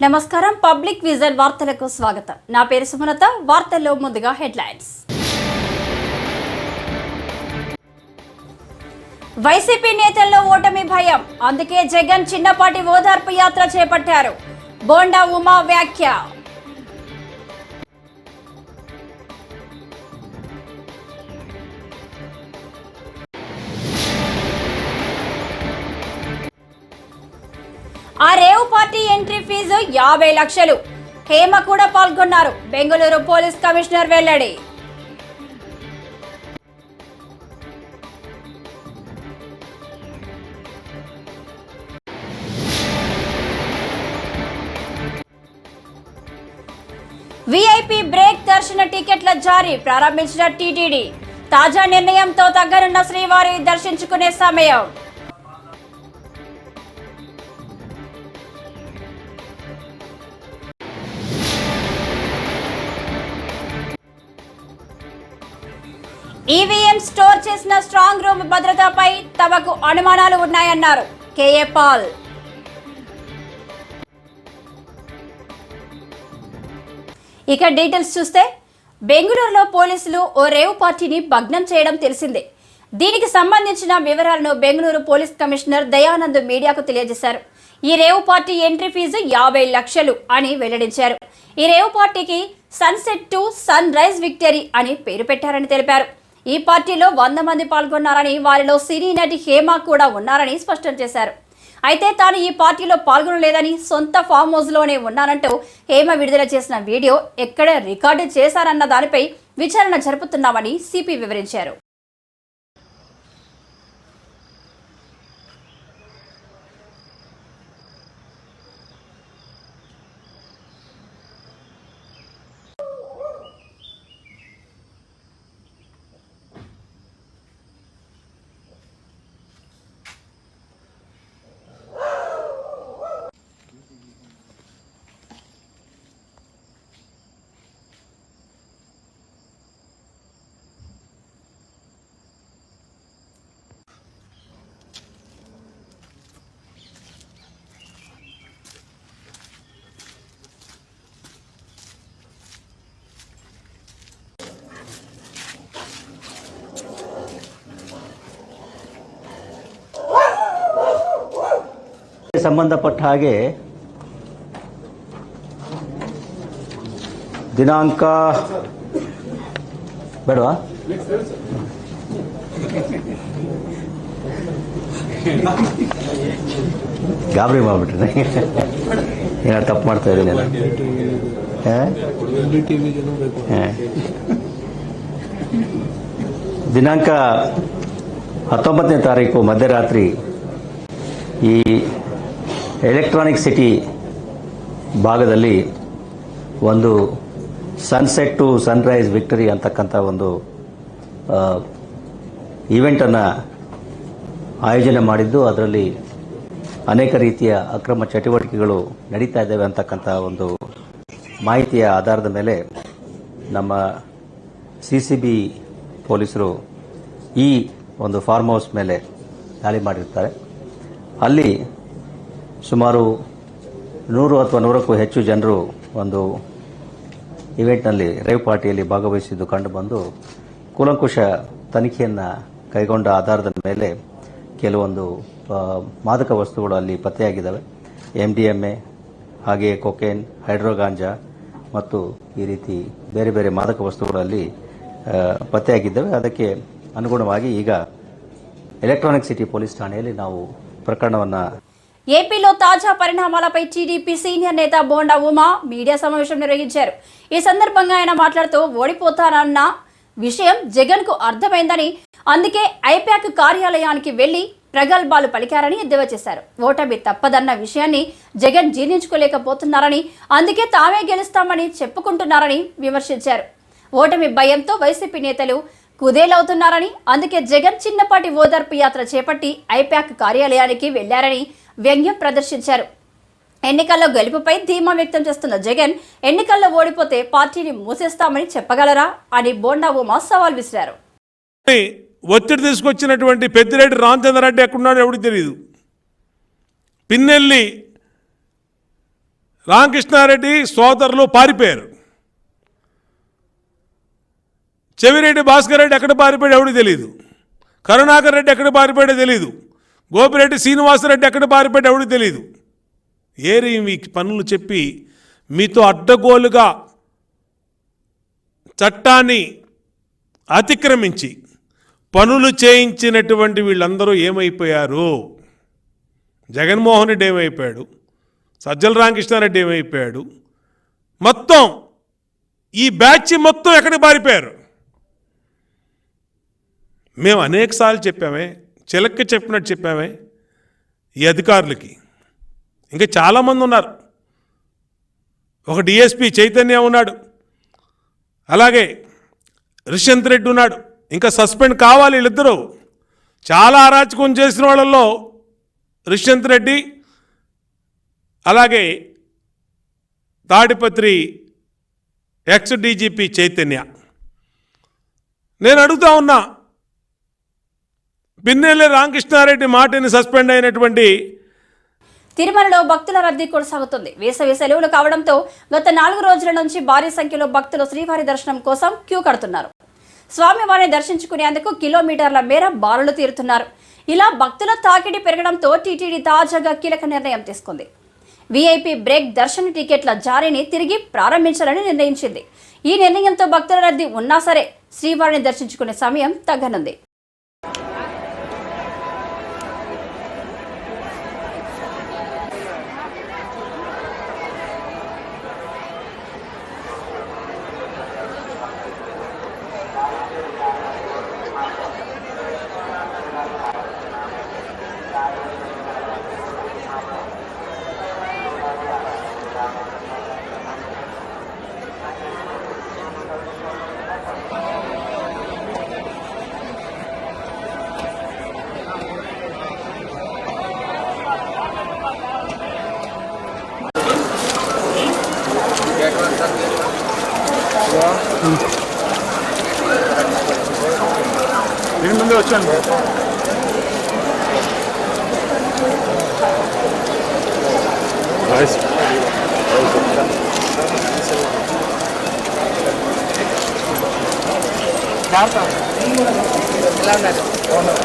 నమస్కారం public vision వార్తలకు స్వాగతం. నా పేరు సుమలత. వార్తల్లో ముందుగా హెడ్లైన్స్. వైసీపీ నేతల్లో ఓటమి భయం, అందుకే జగన్ చిన్నపాటి ఓదార్పు యాత్ర చేపట్టారు. బోండా ఉమా వ్యాఖ్య. ఆ రేవు పార్టీ ఎంట్రీ ఫీజు 50 లక్షలు. హేమ కూడా పాల్గొన్నారు. బెంగళూరు పోలీస్ కమిషనర్ వెల్లడి. విఐపి బ్రేక్ దర్శన టికెట్ల జారీ ప్రారంభించిన టీటీడీ. తాజా నిర్ణయంతో తగ్గనున్న శ్రీవారి దర్శించుకునే సమయం. ఈవీఎం స్టోర్ చేసిన స్ట్రాంగ్ రూమ్ భద్రతపై తమకు అనుమానాలు ఉన్నాయన్నారు కేఏ పాల్. ఇక డీటెయిల్స్ చూస్తే, బెంగళూరులో పోలీసులు ఓ రేవు పార్టీని భగ్నం చేయడం తెలిసిందే. దీనికి సంబంధించిన వివరాలను బెంగళూరు పోలీస్ కమిషనర్ దయానంద్ మీడియాకు తెలియజేశారు. ఈ రేవు పార్టీ ఎంట్రీ ఫీజు 50 లక్షలు అని వెల్లడించారు. ఈ రేవు పార్టీకి sunset to sunrise victory అని పేరు పెట్టారని తెలిపారు. ఈ పార్టీలో 100 మంది పాల్గొన్నారని, వారిలో సినీ నటి హేమ కూడా ఉన్నారని స్పష్టం చేశారు. అయితే తాను ఈ పార్టీలో పాల్గొనలేదని, సొంత ఫామ్ హౌస్ లోనే ఉన్నానంటూ హేమ విడుదల చేసిన వీడియో ఎక్కడ రికార్డు చేశారన్న దానిపై విచారణ జరుపుతున్నామని సిపి వివరించారు. ಸಂಬಂಧಪಟ್ಟ ಹಾಗೆ ದಿನಾಂಕ ಬೇಡವಾ ಗಾಬರಿ ಮಾಡ್ಬಿಟ್ರೆ ಏನಾರು ತಪ್ಪು ಮಾಡ್ತಾ ಇದ್ದೀನಿ. ದಿನಾಂಕ 19ನೇ ತಾರೀಕು ಮಧ್ಯರಾತ್ರಿ ಈ ಎಲೆಕ್ಟ್ರಾನಿಕ್ ಸಿಟಿ ಭಾಗದಲ್ಲಿ ಒಂದು ಸನ್ಸೆಟ್ ಟು ಸನ್ರೈಸ್ ವಿಕ್ಟರಿ ಅಂತಕ್ಕಂಥ ಒಂದು ಈವೆಂಟನ್ನು ಆಯೋಜನೆ ಮಾಡಿದ್ದು, ಅದರಲ್ಲಿ ಅನೇಕ ರೀತಿಯ ಅಕ್ರಮ ಚಟುವಟಿಕೆಗಳು ನಡೀತಾ ಇದ್ದಾವೆ ಅಂತಕ್ಕಂಥ ಒಂದು ಮಾಹಿತಿಯ ಆಧಾರದ ಮೇಲೆ ನಮ್ಮ CCB ಪೊಲೀಸರು ಈ ಒಂದು ಫಾರ್ಮ್ ಹೌಸ್ ಮೇಲೆ ದಾಳಿ ಮಾಡಿರ್ತಾರೆ. ಅಲ್ಲಿ ಸುಮಾರು 100 ಅಥವಾ 100ಕ್ಕೂ ಹೆಚ್ಚು ಜನರು ಒಂದು ಇವೆಂಟ್ನಲ್ಲಿ ರೇವ್ ಪಾರ್ಟಿಯಲ್ಲಿ ಭಾಗವಹಿಸಿದ್ದು ಕಂಡುಬಂದು ಕೂಲಂಕುಷ ತನಿಖೆಯನ್ನು ಕೈಗೊಂಡ ಆಧಾರದ ಮೇಲೆ ಕೆಲವೊಂದು ಮಾದಕ ವಸ್ತುಗಳು ಅಲ್ಲಿ ಪತ್ತೆಯಾಗಿದ್ದಾವೆ. MDMA, ಹಾಗೆಯೇ ಕೊಕೇನ್, ಹೈಡ್ರೋಗಾಂಜಾ ಮತ್ತು ಈ ರೀತಿ ಬೇರೆ ಬೇರೆ ಮಾದಕ ವಸ್ತುಗಳಲ್ಲಿ ಪತ್ತೆಯಾಗಿದ್ದಾವೆ. ಅದಕ್ಕೆ ಅನುಗುಣವಾಗಿ ಈಗ ಎಲೆಕ್ಟ್ರಾನಿಕ್ ಸಿಟಿ ಪೊಲೀಸ್ ಠಾಣೆಯಲ್ಲಿ ನಾವು ಪ್ರಕರಣವನ್ನು. ఏపీలో తాజా పరిణామాలపై టీడీపీ సీనియర్ నేత బోండా ఉమా మీడియా సమావేశం నిర్వహించారు. ఈ సందర్భంగా ఆయన మాట్లాడుతూ, ఓడిపోతారన్న విషయం జగన్ కు అర్థమైందని, అందుకే ఐపాక్ కార్యాలయానికి వెళ్లి ప్రగల్భాలు పలికారని ఎద్దేవా చేశారు. ఓటమి తప్పదన్న విషయాన్ని జగన్ జీర్ణించుకోలేకపోతున్నారని, అందుకే తామే గెలుస్తామని చెప్పుకుంటున్నారని విమర్శించారు. ఓటమి భయంతో వైసీపీ నేతలు కుదేలవుతున్నారని, అందుకే జగన్ చిన్నపాటి ఓదార్పు యాత్ర చేపట్టి ఐపాక్ కార్యాలయానికి వెళ్లారని వ్యంగ్యం ప్రదర్శించారు. ఎన్నికల్లో గెలుపుపై ధీమా వ్యక్తం చేస్తున్న జగన్, ఎన్నికల్లో ఓడిపోతే పార్టీని మూసేస్తామని చెప్పగలరా అని బోండా ఉమా సవాల్ విసిరారు. ఒత్తిడి తీసుకొచ్చినటువంటి పెద్దిరెడ్డి రామచంద్రారెడ్డి ఎక్కడున్నాడో ఎవరికి తెలియదు. పిన్నెల్లి రామకృష్ణారెడ్డి సోదరులు పారిపోయారు. చెవిరెడ్డి భాస్కర్ రెడ్డి ఎక్కడ పారిపోయాడు ఎవరికి తెలియదు. కరుణాకర్ రెడ్డి ఎక్కడ పారిపోయాడో తెలియదు. గోపిరెడ్డి శ్రీనివాసరెడ్డి ఎక్కడ పారిపోయాడు ఎవరికి తెలియదు. ఏరి మీ పనులు చెప్పి మీతో అడ్డగోలుగా చట్టాన్ని అతిక్రమించి పనులు చేయించినటువంటి వీళ్ళందరూ ఏమైపోయారు? జగన్మోహన్ రెడ్డి ఏమైపోయాడు? సజ్జల రామకృష్ణారెడ్డి ఏమైపోయాడు? మొత్తం ఈ బ్యాచ్ మొత్తం ఎక్కడికి పారిపోయారు? మేము అనేకసార్లు చెప్పామే, చిలక్కి చెప్పినట్టు చెప్పామే ఈ అధికారులకి. ఇంకా చాలామంది ఉన్నారు. ఒక డిఎస్పి చైతన్య ఉన్నాడు, అలాగే రిషంత్ రెడ్డి ఉన్నాడు. ఇంకా సస్పెండ్ కావాలి వీళ్ళిద్దరూ. చాలా అరాచకం చేసిన వాళ్ళల్లో రిషంత్ రెడ్డి, అలాగే తాడిపత్రి ఎక్స్ డీజీపీ చైతన్య. నేను అడుగుతా ఉన్నా, పిన్నెల్లి రామకృష్ణారెడ్డి మాటని సస్పెండ్ అయినటువంటి తిరుమలలో భక్తుల రద్దీ కొనసాగుతుంది. వేసవి సెలవులు కావడంతో గత 4 రోజుల నుంచి భారీ సంఖ్యలో భక్తులు శ్రీవారి దర్శనం కోసం క్యూ కడుతున్నారు. స్వామివారిని దర్శించుకునేందుకు కిలోమీటర్ల మేర బారులు తీరుతున్నారు. ఇలా భక్తుల తాకిడి పెరగడంతో టీటీడీ తాజాగా కీలక నిర్ణయం తీసుకుంది. వీఐపీ బ్రేక్ దర్శన టికెట్ల జారీని తిరిగి ప్రారంభించాలని నిర్ణయించింది. ఈ నిర్ణయంతో భక్తుల రద్దీ ఉన్నా సరే శ్రీవారిని దర్శించుకునే సమయం తగ్గనుంది. దీని ముందే వచ్చాను. ఎలా ఉన్నారు?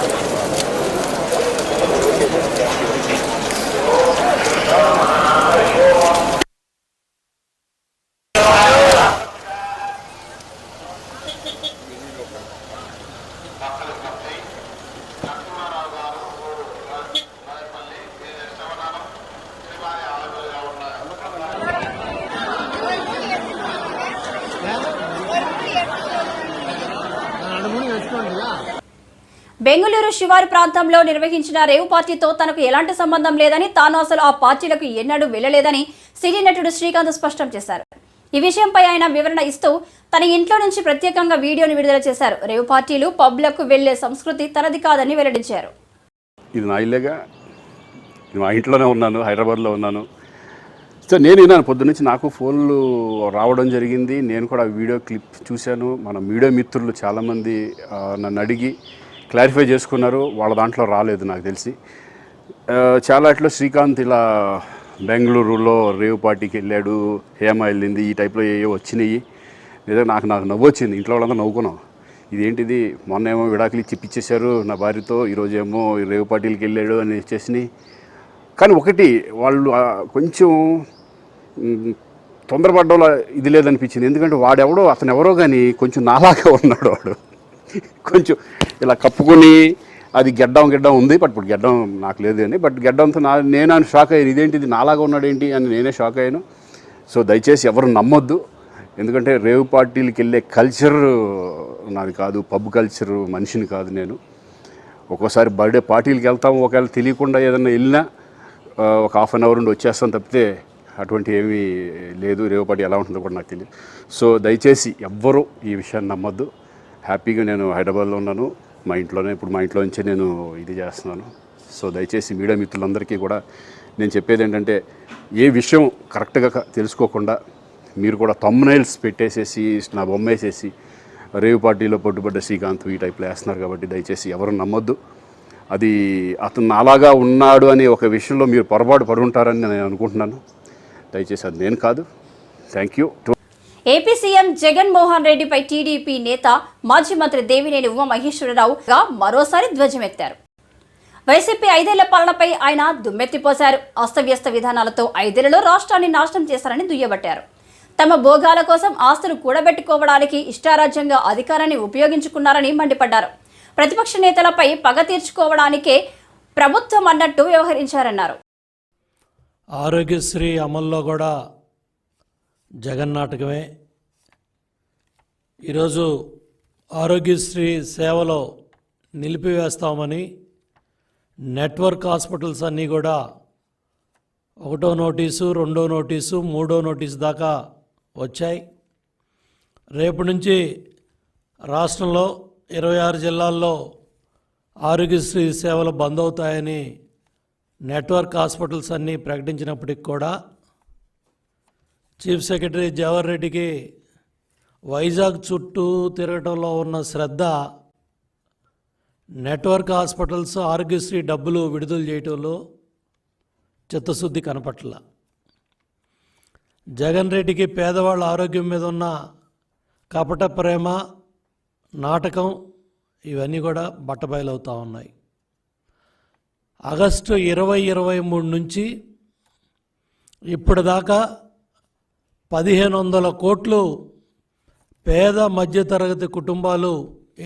బెంగళూరు శివారు ప్రాంతంలో నిర్వహించిన రేవు పార్టీతో తనకు ఎలాంటి సంబంధం లేదని, తాను అసలు ఆ పార్టీలకు ఎన్నడూ వెళ్లలేదని సినీ నటుడు శ్రీకాంత్ స్పష్టం చేశారు. ఈ విషయంపై ఆయన వివరణ ఇస్తూ తన ఇంట్లో నుంచి ప్రత్యేకంగా వీడియోను విడుదల చేశారు. రేవు పార్టీలు పబ్లకు వెళ్లే సంస్కృతి తనది కాదని వెల్లడించారు. ఇది నా ఇల్లేగా, మా ఇంట్లోనే ఉన్నాను, హైదరాబాద్లో ఉన్నాను. సో నేను విన్నాను పొద్దున్నుంచి, నాకు ఫోన్లు రావడం జరిగింది. నేను కూడా వీడియో క్లిప్ చూశాను. మన మీడియా మిత్రులు చాలామంది నన్ను అడిగి క్లారిఫై చేసుకున్నారు. వాళ్ళ దాంట్లో రాలేదు నాకు తెలిసి. చాలా ఇట్లా శ్రీకాంత్ ఇలా బెంగళూరులో రేవ్ పార్టీకి వెళ్ళాడు, హేమ వెళ్ళింది, ఈ టైప్లో ఏవో వచ్చినాయి. లేదా నాకు నవ్వు వచ్చింది. ఇంట్లో వాళ్ళంతా నవ్వుకున్నాం. ఇదేంటిది, మొన్న ఏమో విడాకులు ఇచ్చి ఇప్పించేశారు నా భార్యతో, ఈరోజేమో రేవ్ పార్టీలకి వెళ్ళాడు అని వచ్చేసినాయి. కానీ ఒకటి, వాళ్ళు కొంచెం తొందరపడ్డంలో ఇది లేదనిపించింది. ఎందుకంటే వాడెవడో, అతను ఎవరో కానీ కొంచెం నాలాగే ఉన్నాడు. వాడు కొంచెం ఇలా కప్పుకొని, అది గెడ్డం ఉంది, బట్ ఇప్పుడు గెడ్డం నాకు లేదు అని, బట్ గెడ్డంతో నేను షాక్ అయ్యాను. ఇదేంటిది నాలాగా ఉన్నాడు ఏంటి అని నేనే షాక్ అయ్యాను. సో దయచేసి ఎవరు నమ్మొద్దు. ఎందుకంటే రేవ్ పార్టీలకి వెళ్ళే కల్చర్ నాది కాదు, పబ్ కల్చర్ మనిషిని కాదు నేను. ఒక్కోసారి బర్త్డే పార్టీలకి వెళ్తాము, ఒకవేళ తెలియకుండా ఏదైనా వెళ్ళినా ఒక హాఫ్ అన్ అవర్ నుండి వచ్చేస్తాం తప్పితే అటువంటి ఏమీ లేదు. రేవ్ పార్టీ ఎలా ఉంటుందో కూడా నాకు తెలియదు. సో దయచేసి ఎవ్వరూ ఈ విషయాన్ని నమ్మొద్దు. హ్యాపీగా నేను హైదరాబాద్లో ఉన్నాను, మా ఇంట్లోనే. ఇప్పుడు మా ఇంట్లో నుంచే నేను ఇది చేస్తున్నాను. సో దయచేసి మీడియా మిత్రులందరికీ కూడా నేను చెప్పేది ఏంటంటే, ఏ విషయం కరెక్ట్గా తెలుసుకోకుండా మీరు కూడా థంబ్నైల్స్ పెట్టేసేసి నా బొమ్మ వేసేసి రేవ్ పార్టీలో పట్టుబడ్డ శ్రీకాంత్ ఈ టైప్లో వేస్తున్నారు. కాబట్టి దయచేసి ఎవరు నమ్మొద్దు. అది అతను అలాగా ఉన్నాడు అనే ఒక విషయంలో మీరు పొరపాటు పడి ఉంటారని నేను అనుకుంటున్నాను. దయచేసి అది నేను కాదు. Thank you. AP CM Jaganmohan రెడ్డిపై టీడీపీ నేత మాజీ మంత్రి దేవినేని ఉమామహేశ్వరరావుగా మరోసారి ధ్వజమెత్తారు. వైసీపీ 5 ఏళ్ల పాలనపై ఆయన దుమ్మెత్తిపోశారు. అస్తవ్యస్త విధానాలతో 5 ఏళ్లలో రాష్ట్రాన్ని నాశనం చేశారని దుయ్యబట్టారు. తమ భోగాల కోసం ఆస్తులు కూడబెట్టుకోవడానికి ఇష్టారాజ్యంగా అధికారాన్ని ఉపయోగించుకున్నారని మండిపడ్డారు. ప్రతిపక్ష నేతలపై పగ తీర్చుకోవడానికే ప్రభుత్వం అన్నట్టు వ్యవహరించారన్నారు. ఆరోగ్యశ్రీ అమల్లో కూడా జగన్ నాటకమే. ఈరోజు ఆరోగ్యశ్రీ సేవలో నిలిపివేస్తామని నెట్వర్క్ హాస్పిటల్స్ అన్నీ కూడా 1వ నోటీసు, 2వ నోటీసు, 3వ నోటీసు దాకా వచ్చాయి. రేపు నుంచి రాష్ట్రంలో 26 జిల్లాల్లో ఆరోగ్యశ్రీ సేవలు బంద్ అవుతాయని నెట్వర్క్ హాస్పిటల్స్ అన్నీ ప్రకటించినప్పటికి కూడా చీఫ్ సెక్రటరీ జవహర్ రెడ్డికి వైజాగ్ చుట్టూ తిరగటంలో ఉన్న శ్రద్ధ నెట్వర్క్ హాస్పిటల్స్ ఆరోగ్యశ్రీ డబ్బులు విడుదల చేయటంలో చిత్తశుద్ధి కనపట్ల. జగన్ రెడ్డికి పేదవాళ్ళ ఆరోగ్యం మీద ఉన్న కపట ప్రేమ, నాటకం ఇవన్నీ కూడా బట్టబయలవుతూ ఉన్నాయి. ఆగస్టు 2023 నుంచి ఇప్పటిదాకా 1500 కోట్లు పేద మధ్యతరగతి కుటుంబాలు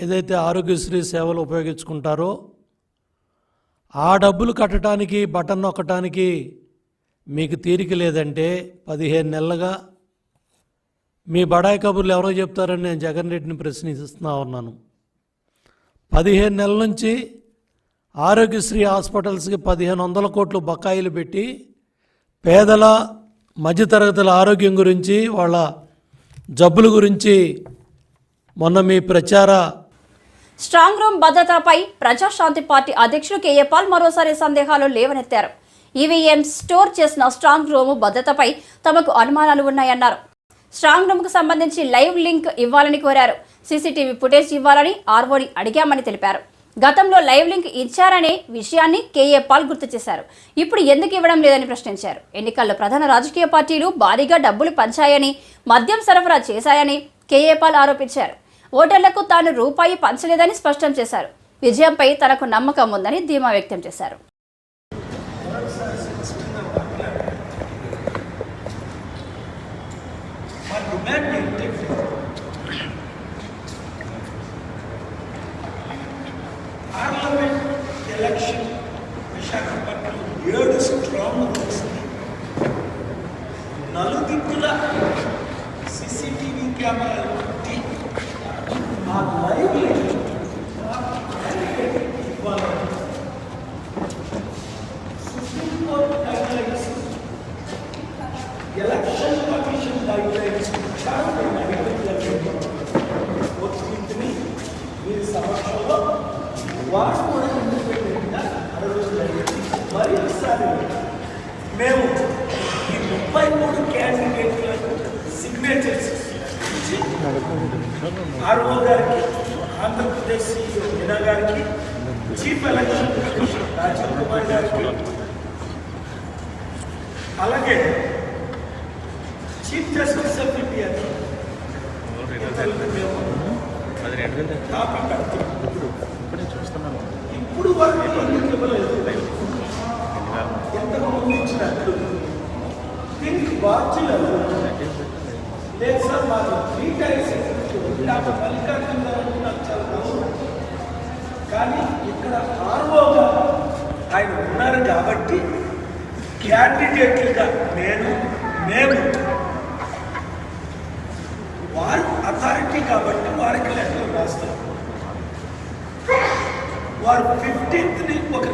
ఏదైతే ఆరోగ్యశ్రీ సేవలు ఉపయోగించుకుంటారో ఆ డబ్బులు కట్టడానికి, బటన్ నొక్కటానికి మీకు తీరిక లేదంటే 15 నెలలుగా మీ బడాయి కబుర్లు ఎవరో చెప్తారని నేను జగన్ రెడ్డిని ప్రశ్నిస్తున్నా ఉన్నాను. 15 నెలల నుంచి ఆరోగ్యశ్రీ హాస్పిటల్స్కి 1500 కోట్లు బకాయిలు పెట్టి పేదల మధ్యతరగతుల ఆరోగ్యం గురించి, వాళ్ళ జబ్బుల గురించి మొన్న మీ ప్రచార స్ట్రాంగ్ రూమ్ భద్రతపై ప్రజాశాంతి పార్టీ అధ్యక్షుడు కేఏ పాల్ మరోసారి సందేహాలు లేవనెత్తారు. ఈవీఎం స్టోర్ చేసిన స్ట్రాంగ్ రూమ్ భద్రతపై తమకు అనుమానాలు ఉన్నాయన్నారు. స్ట్రాంగ్ రూమ్కు సంబంధించి లైవ్ లింక్ ఇవ్వాలని కోరారు. సీసీటీవీ ఫుటేజ్ ఇవ్వాలని ఆర్ఓని అడిగామని తెలిపారు. గతంలో లైవ్ లింక్ ఇచ్చారనే విషయాన్ని కేఏ పాల్ గుర్తు చేశారు. ఇప్పుడు ఎందుకు ఇవ్వడం లేదని ప్రశ్నించారు. ఎన్నికల్లో ప్రధాన రాజకీయ పార్టీలు భారీగా డబ్బులు పంచాయని, మద్యం సరఫరా చేశాయని కేఏ పాల్ ఆరోపించారు. ఓటర్లకు తాను రూపాయి పంచలేదని స్పష్టం చేశారు. విజయంపై తనకు నమ్మకం ఉందని ధీమా వ్యక్తం చేశారు. ఎలక్షన్ విశాఖపట్నం 7 స్ట్రాంగ్ రూమ్స్, నలుదిక్కుల సీసీటీవీ కెమెరాలు పెట్టి ఆ లైవ్ ఇవ్వాలని supreme court guidelines, election commission guidelines ఒత్తిడిని మీరు సమక్షంలో వారు కూడా ఇండిపెండెంట్గా అడగలేదు. మరి ఒకసారి మేము ఈ 33 క్యాండిడేట్లకు సిగ్నేచర్స్ ఇచ్చి ఆర్ఓ గారికి, ఆంధ్రప్రదేశ్ సీఈఓ మీనా గారికి, chief election commissioner Rajiv Kumar గారికి, అలాగే chief justice of India copy పెడతాం. ఇప్పుడు వరకు ఎందుకు ఇవ్వలేదు? ఎంతమంది ఇచ్చినట్లు దీనికి బాధ్యులు లేదు సార్. మాకు రీటైల్ సెక్రటరీ డాక్టర్ మల్లికార్జున గారు నాకు చాలా గౌరవం, కానీ ఇక్కడ ఆర్ఓగా ఆయన ఉన్నారు కాబట్టి క్యాండిడేట్లుగా మేము వారు అథారిటీ కాబట్టి వారికి లెక్కలు రాస్తాం. వారు 15th ఒక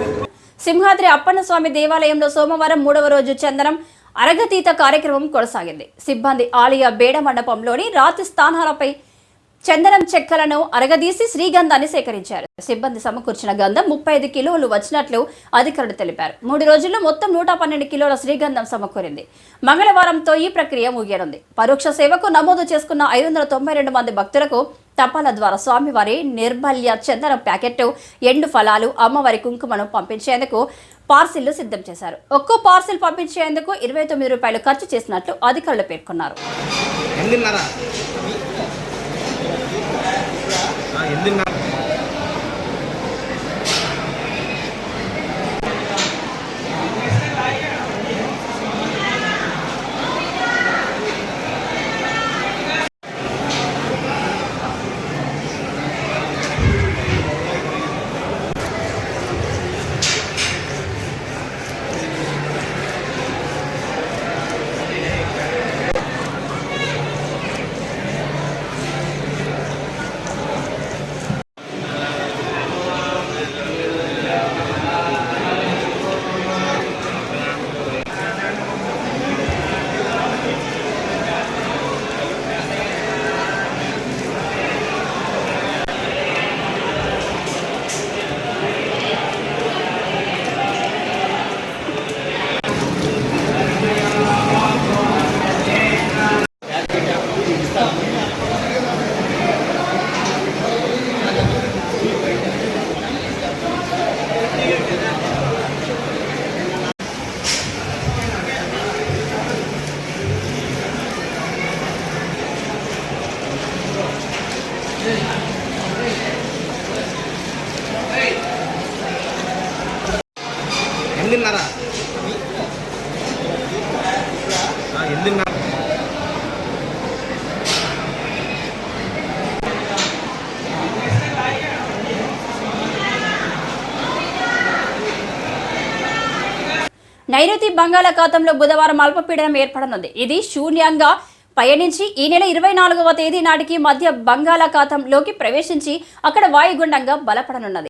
సింహాద్రి అప్పన్నస్వామి దేవాలయంలో సోమవారం 3వ రోజు చందనం అరగతీత కార్యక్రమం కొనసాగింది. సిబ్బంది ఆలయ బేడ మండపంలోని రాతి స్థానాలపై చందనం చెక్కలను అరగదీసి శ్రీగంధాన్ని సేకరించారు. సిబ్బంది సమకూర్చిన గంధం 35 కిలోలు వచ్చినట్లు అధికారులు తెలిపారు. 3 రోజుల్లో మొత్తం 112 కిలోల శ్రీగంధం సమకూరింది. మంగళవారంతో ఈ ప్రక్రియ ముగియనుంది. పరోక్ష సేవకు నమోదు చేసుకున్న 592 మంది భక్తులకు తపాలా ద్వారా స్వామివారి నిర్మల్య చందనం ప్యాకెట్, ఎండు ఫలాలు, అమ్మవారి కుంకుమను పంపించేందుకు పార్సిళ్లు సిద్ధం చేశారు. ఒక్కో పార్సిల్ పంపించేందుకు 29 రూపాయలు ఖర్చు చేసినట్లు అధికారులు పేర్కొన్నారు. నైరుతి బంగాళాఖాతంలో బుధవారం అల్పపీడనం ఏర్పడనుంది. ఇది శూన్యంగా పయనించి ఈ నెల 24వ తేదీ నాటికి మధ్య బంగాళాఖాతంలోకి ప్రవేశించి అక్కడ వాయుగుండంగా బలపడనున్నది.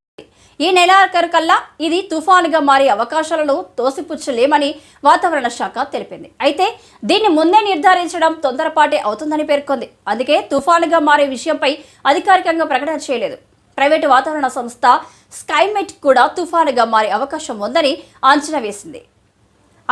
ఈ నెలాఖరుకల్లా ఇది తుఫానుగా మారే అవకాశాలను తోసిపుచ్చలేమని వాతావరణ శాఖ తెలిపింది. అయితే దీన్ని ముందే నిర్ధారించడం తొందరపాటే అవుతుందని పేర్కొంది. అందుకే తుఫానుగా మారే విషయంపై అధికారికంగా ప్రకటన చేయలేదు. ప్రైవేటు వాతావరణ సంస్థ స్కైమెట్ కూడా తుఫానుగా మారే అవకాశం ఉందని అంచనా వేసింది.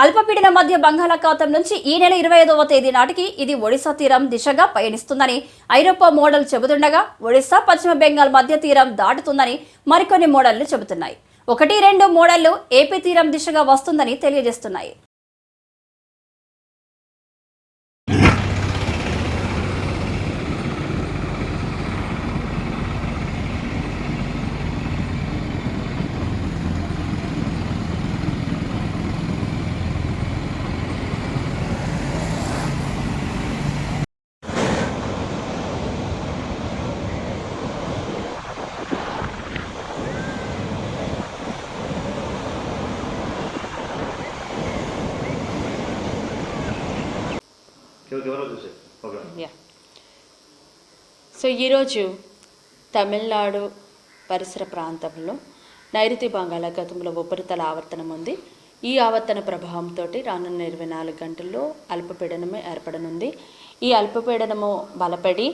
అల్పపీడన మధ్య బంగాళాఖాతం నుంచి ఈ నెల 25వ తేదీ నాటికి ఇది ఒడిశా తీరం దిశగా పయనిస్తుందని ఐరోపా మోడల్ చెబుతుండగా ఒడిశా, పశ్చిమ బెంగాల్ మధ్య తీరం దాటుతుందని మరికొన్ని మోడళ్లు చెబుతున్నాయి. 1-2 మోడళ్లు ఏపీ తీరం దిశగా వస్తుందని తెలియజేస్తున్నాయి. సో ఈరోజు తమిళనాడు పరిసర ప్రాంతంలో నైరుతి బంగాళాఖాతంలో ఉపరితల ఆవర్తనం ఉంది. ఈ ఆవర్తన ప్రభావంతో రానున్న 24 గంటల్లో అల్పపీడనమే ఏర్పడనుంది. ఈ అల్పపీడనము బలపడి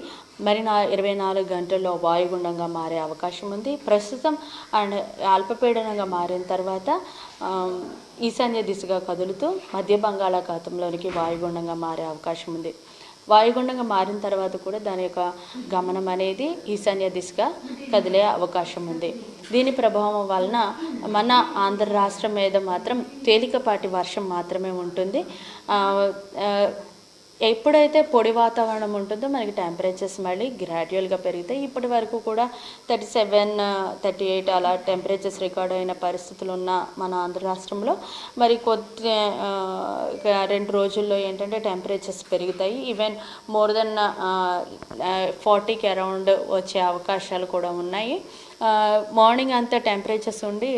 మరి 24 గంటల్లో వాయుగుండంగా మారే అవకాశం ఉంది. ప్రస్తుతం అండ్ అల్పపీడనంగా మారిన తర్వాత ఈశాన్య దిశగా కదులుతూ మధ్య బంగాళాఖాతంలోనికి వాయుగుండంగా మారే అవకాశం ఉంది. వాయుగుండంగా మారిన తర్వాత కూడా దాని యొక్క గమనం అనేది ఈశాన్య దిశగా కదిలే అవకాశం ఉంది. దీని ప్రభావం వలన మన ఆంధ్ర రాష్ట్రం మీద మాత్రం తేలికపాటి వర్షం మాత్రమే ఉంటుంది. ఎప్పుడైతే పొడి వాతావరణం ఉంటుందో మనకి టెంపరేచర్స్ మళ్ళీ గ్రాడ్యువల్గా పెరుగుతాయి. ఇప్పటి వరకు కూడా 37-38 అలా టెంపరేచర్స్ రికార్డ్ అయిన పరిస్థితులు ఉన్న మన ఆంధ్ర రాష్ట్రంలో మరి 2 రోజుల్లో ఏంటంటే టెంపరేచర్స్ పెరుగుతాయి. ఈవెన్ మోర్ దెన్ 40కి అరౌండ్ వచ్చే అవకాశాలు కూడా ఉన్నాయి. మార్నింగ్ అంతా టెంపరేచర్స్ ఉండి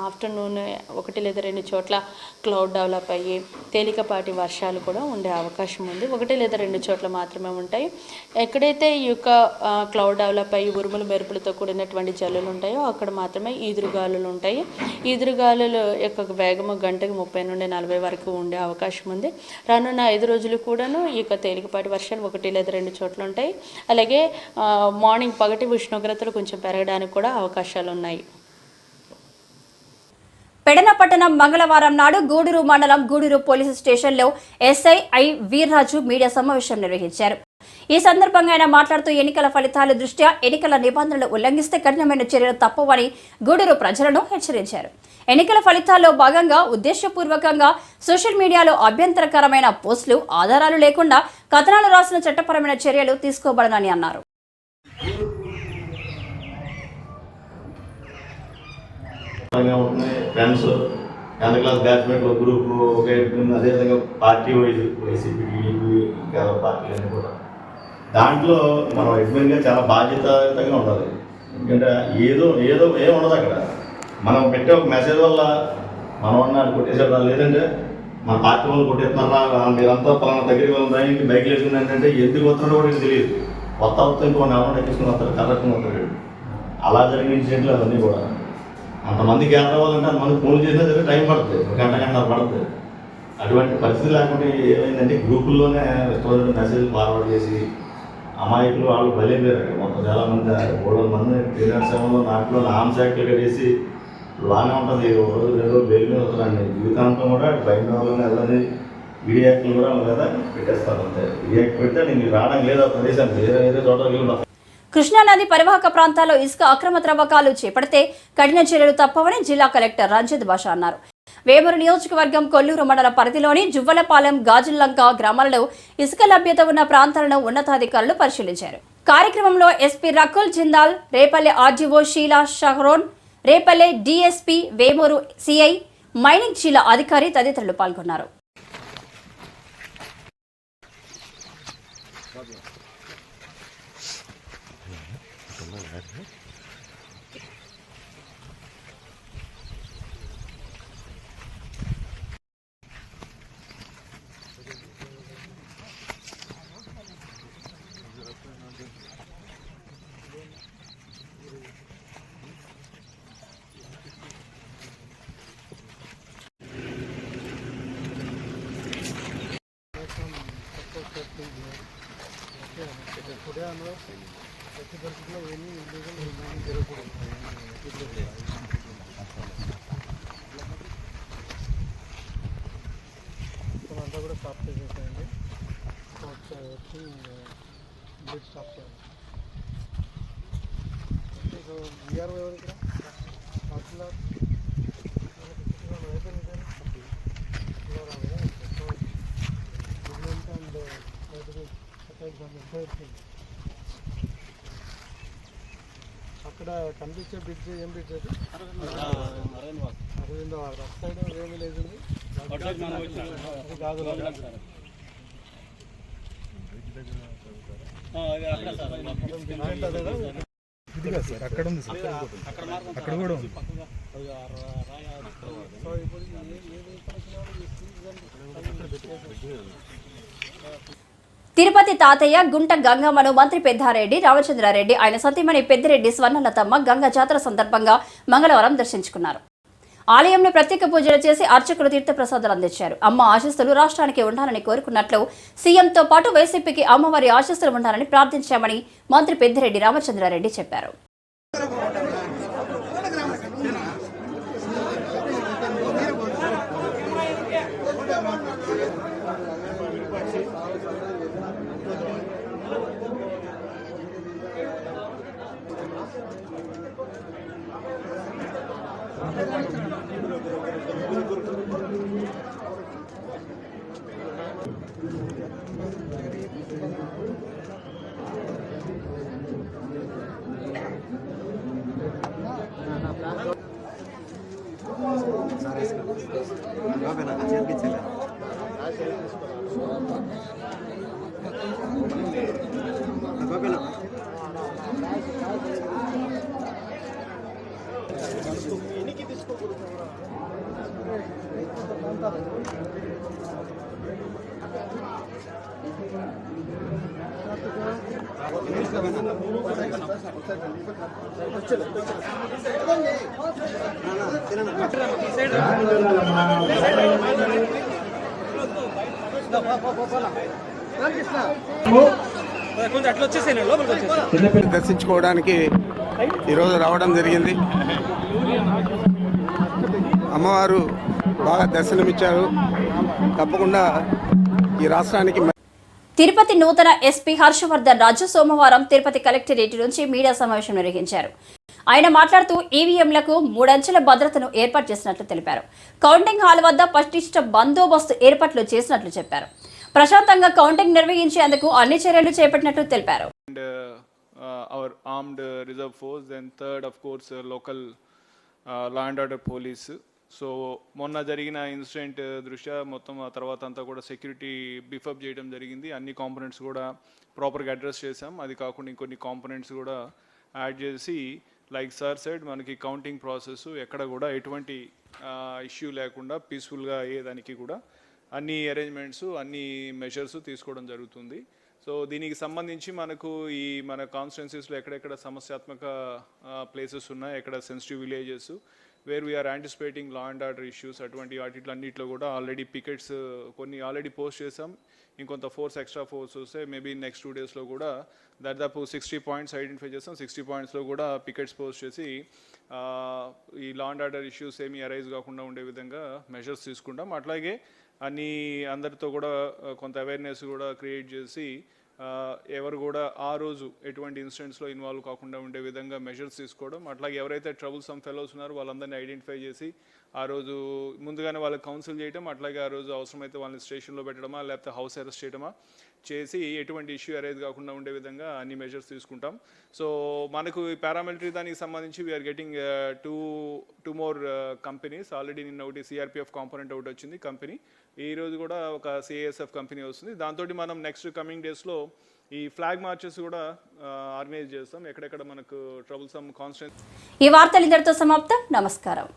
ఆఫ్టర్నూన్ 1 లేదా 2 చోట్ల క్లౌడ్ డెవలప్ అయ్యి తేలికపాటి వర్షాలు కూడా ఉండే అవకాశం ఉంది. 1 లేదా 2 చోట్ల మాత్రమే ఉంటాయి. ఎక్కడైతే ఈ యొక్క క్లౌడ్ డెవలప్ అయ్యి ఉరుములు మెరుపులతో కూడినటువంటి జల్లులు ఉంటాయో అక్కడ మాత్రమే ఈదురుగాలులు ఉంటాయి. ఈదురుగాలుల యొక్క వేగము గంటకు 30 నుండి 40 వరకు ఉండే అవకాశం ఉంది. రానున్న 5 రోజులు కూడాను ఈ యొక్క తేలికపాటి వర్షాలు 1 లేదా 2 చోట్ల ఉంటాయి. అలాగే మార్నింగ్ పగటి ఉష్ణోగ్రతలు కొంచెం పెరగడానికి కూడా అవకాశాలు ఉన్నాయి. పెడనపట్టణం మంగళవారం నాడు గూడూరు మండలం గూడూరు పోలీసు స్టేషన్లో ఎస్ఐ వీర్రాజు మీడియా సమావేశం నిర్వహించారు. ఈ సందర్భంగా ఆయన మాట్లాడుతూ ఎన్నికల ఫలితాల దృష్ట్యా ఎన్నికల నిబంధనలు ఉల్లంఘిస్తే కఠినమైన చర్యలు తప్పవని గూడూరు ప్రజలను హెచ్చరించారు. ఎన్నికల ఫలితాల్లో భాగంగా ఉద్దేశపూర్వకంగా సోషల్ మీడియాలో అభ్యంతరకరమైన పోస్టులు, ఆధారాలు లేకుండా కథనాలు రాసిన చట్టపరమైన చర్యలు తీసుకోబడనని అన్నారు. ఫ్రెండ్స్ 10th క్లాస్ బ్యాచ్మేట్ ఒక గ్రూప్ ఒక అదేవిధంగా పార్టీ వైజ్ వైసీపీ, టీడీపీ, ఇంకా పార్టీలన్నీ కూడా దాంట్లో మనం అడ్మిన్గా చాలా బాధ్యతగా ఉండాలి. ఎందుకంటే ఏదో ఏముండదు అక్కడ. మనం పెట్టే ఒక మెసేజ్ వల్ల మనం అన్నాడు కొట్టేసేవాళ్ళు, లేదంటే మన పార్టీ వాళ్ళు కొట్టేస్తున్నారా, మీరంతా పలానా దగ్గరికి వెళ్తాయి, ఇంక బైక్లు వేసుకుని ఏంటంటే ఎందుకు వస్తున్నాడో కూడా తెలియదు. కొత్త ఇంకో ఎవరైనా ఎక్కించుకుని వస్తారు, కరెక్ట్గా ఉంటాడు. అలా జరిగిన ఇన్సిడెంట్లు అవన్నీ కూడా అంతమందికి గ్యాదర్ అవ్వాలంటే అంతమంది ఫోన్ చేసినా సరే టైం పడుతుంది, ఒక గంట పడుతుంది. అటువంటి పరిస్థితి లేకుండా ఏమైందంటే గ్రూపుల్లోనే మెసేజ్ ఫార్వర్డ్ చేసి అమాయకులు వాళ్ళు బలైపోయారు. మొత్తం చాలామంది 300 మంది క్రీడాశ్రమంలో నాట్లో ఆర్మ్స్ యాక్ట్లు కట్టేసి బాగానే ఉంటుంది. ఒక రోజు 2 రోజులు బెయిల్ మీద వస్తుందండి. జీవితాంతం కూడా బయట వాళ్ళని వెళ్ళని ఈడీ యాక్ట్లు కూడా వాళ్ళ మీద పెట్టేస్తారు. అంతే ఈడీ యాక్ట్ పెడితే నేను రావడం లేదా ప్రదేశానికి వేరే చోటకి వెళ్ళి. కృష్ణానది పరివాహక ప్రాంతాల్లో ఇసుక అక్రమ త్రవ్వకాలు చేపడితే కఠిన చర్యలు తప్పవని జిల్లా కలెక్టర్ రంజిత్ బాషా అన్నారు. వేమూరు నియోజకవర్గం కొల్లూరు మండల పరిధిలోని జువ్వలపాలెం, గాజుల్లంక గ్రామాలలో ఇసుక లభ్యత ఉన్న ప్రాంతాలను ఉన్నతాధికారులు పరిశీలించారు. కార్యక్రమంలో SP Rakul Jindal, Repalle RDO Sheela Shaharon, Repalle DSP, Vemuru CI, mining జిల్లా అధికారి తదితరులు పాల్గొన్నారు. అంతా కూడా స్టాప్ చేసేసేయండి. వచ్చి బ్రిడ్జ్ స్టాప్ చేయండి. సో వీఆర్ఓ ఎవరు ఇక్కడ తహసీల్దార్ అక్కడ కనిపించే బ్రిడ్జ్ ఏం బ్రిడ్జ్ అది? అరవిందో అటు సైడ్ ఏం విలేజ్ ఉంది? అది కాదు సార్, అక్కడ ఉంది సార్, అక్కడ కూడా ఉంది. సో ఇప్పుడు తిరుపతి తాతయ్య గుంట గంగమ్మను మంత్రి పెద్దారెడ్డి రామచంద్రారెడ్డి, ఆయన సతీమణి పెద్దిరెడ్డి స్వర్ణలతమ్మ గంగ జాతర సందర్భంగా మంగళవారం దర్శించుకున్నారు. ఆలయంలో ప్రత్యేక పూజలు చేసి అర్చకులు తీర్థప్రసాదాలు అందించారు. అమ్మ ఆశీస్సులు రాష్ట్రానికి ఉండాలని కోరుకున్నట్లు, సీఎంతో పాటు వైసీపీకి అమ్మవారి ఆశీస్సులు ఉండాలని ప్రార్థించామని మంత్రి పెద్దిరెడ్డి రామచంద్రారెడ్డి చెప్పారు. దర్శించుకోవడానికి ఈరోజు రావడం జరిగింది. అమ్మవారు బాగా దర్శనమిచ్చారు. తప్పకుండా ఈ రాష్ట్రానికి తిరుపతి నూతన ఎస్పీ హర్షవర్ధన్ రాజు సోమవారం తిరుపతి కలెక్టరేట్ నుంచి మీడియా సమావేశం నిర్వహించారు. ఆయన మాట్లాడుతూ ఈవీఎంలకు 3 అంచెల భద్రతను ఏర్పాటు చేసినట్లు తెలిపారు. కౌంటింగ్ హాల్ వద్ద పటిష్ట బందోబస్తు ఏర్పాట్లు చేసినట్లు చెప్పారు. ప్రశాంతంగా కౌంటింగ్ నిర్వహించేందుకు అన్ని చర్యలు చేపట్టినట్లు తెలిపారు. Our armed reserve force, then third of course local law and order police. So మొన్న జరిగిన ఇన్సిడెంట్ దృష్ట్యా మొత్తం ఆ తర్వాత అంతా కూడా సెక్యూరిటీ బిఫప్ చేయడం జరిగింది. అన్ని కాంపోనెంట్స్ కూడా ప్రాపర్గా అడ్రస్ చేసాం. అది కాకుండా ఇంకొన్ని కాంపోనెంట్స్ కూడా యాడ్ చేసి లైక్ సార్ సైడ్ మనకి కౌంటింగ్ ప్రాసెస్ ఎక్కడ కూడా ఎటువంటి ఇష్యూ లేకుండా పీస్ఫుల్గా అయ్యేదానికి కూడా అన్ని అరేంజ్మెంట్స్ అన్ని మెజర్స్ తీసుకోవడం జరుగుతుంది. సో దీనికి సంబంధించి మనకు ఈ మన కాన్స్టిట్యున్సీస్లో ఎక్కడెక్కడ సమస్యాత్మక ప్లేసెస్ ఉన్నాయి, ఎక్కడ sensitive villages where we are anticipating law and order issues అటువంటి వాటిలన్నింటిలో కూడా ఆల్రెడీ పికెట్స్ కొన్ని ఆల్రెడీ పోస్ట్ చేసాం. ఇంకొంత ఎక్స్ట్రా ఫోర్స్ వస్తే మేబీ నెక్స్ట్ 2 డేస్లో కూడా దాదాపు 60 పాయింట్స్ ఐడెంటిఫై చేస్తాం. 60 పాయింట్స్లో కూడా పికెట్స్ పోస్ట్ చేసి ఈ లా అండ్ ఆర్డర్ ఇష్యూస్ ఏమీ అరైజ్ కాకుండా ఉండే విధంగా మెజర్స్ తీసుకుంటాం. అట్లాగే అందరితో కూడా కొంత అవేర్నెస్ కూడా క్రియేట్ చేసి ఎవరు కూడా ఆ రోజు ఎటువంటి ఇన్సిడెంట్స్లో ఇన్వాల్వ్ కాకుండా ఉండే విధంగా మెజర్స్ తీసుకోవడం. అట్లాగే ఎవరైతే ట్రబుల్సమ్ ఫెలోస్ ఉన్నారో వాళ్ళందరినీ ఐడెంటిఫై చేసి ఆ రోజు ముందుగానే వాళ్ళకి కౌన్సిల్ చేయడం, అట్లాగే ఆ రోజు అవసరమైతే వాళ్ళని స్టేషన్లో పెట్టడమా లేకపోతే హౌస్ అరెస్ట్ చేయడమా చేసి ఎటువంటి ఇష్యూ అరైజ్ కాకుండా ఉండే విధంగా అన్ని మెజర్స్ తీసుకుంటాం. సో మనకు ఈ పారామిలిటరీ దానికి సంబంధించి we are getting two more companies. Already నిన్న ఒకటి సిఆర్పిఎఫ్ కాంపోనెంట్ ఒకటి వచ్చింది కంపెనీ, ఈ రోజు కూడా ఒక సిఏఎస్ఎఫ్ కంపెనీ వస్తుంది. దాంతో మనం నెక్స్ట్ కమింగ్ డేస్లో ఈ ఫ్లాగ్ మార్చెస్ కూడా ఆర్గనైజ్ చేస్తాం ఎక్కడెక్కడ మనకు ట్రబుల్సమ్ కాన్స్టిట్యూన్సీ. ఈ వార్తలు ఇంతటితో సమాప్తం. నమస్కారం.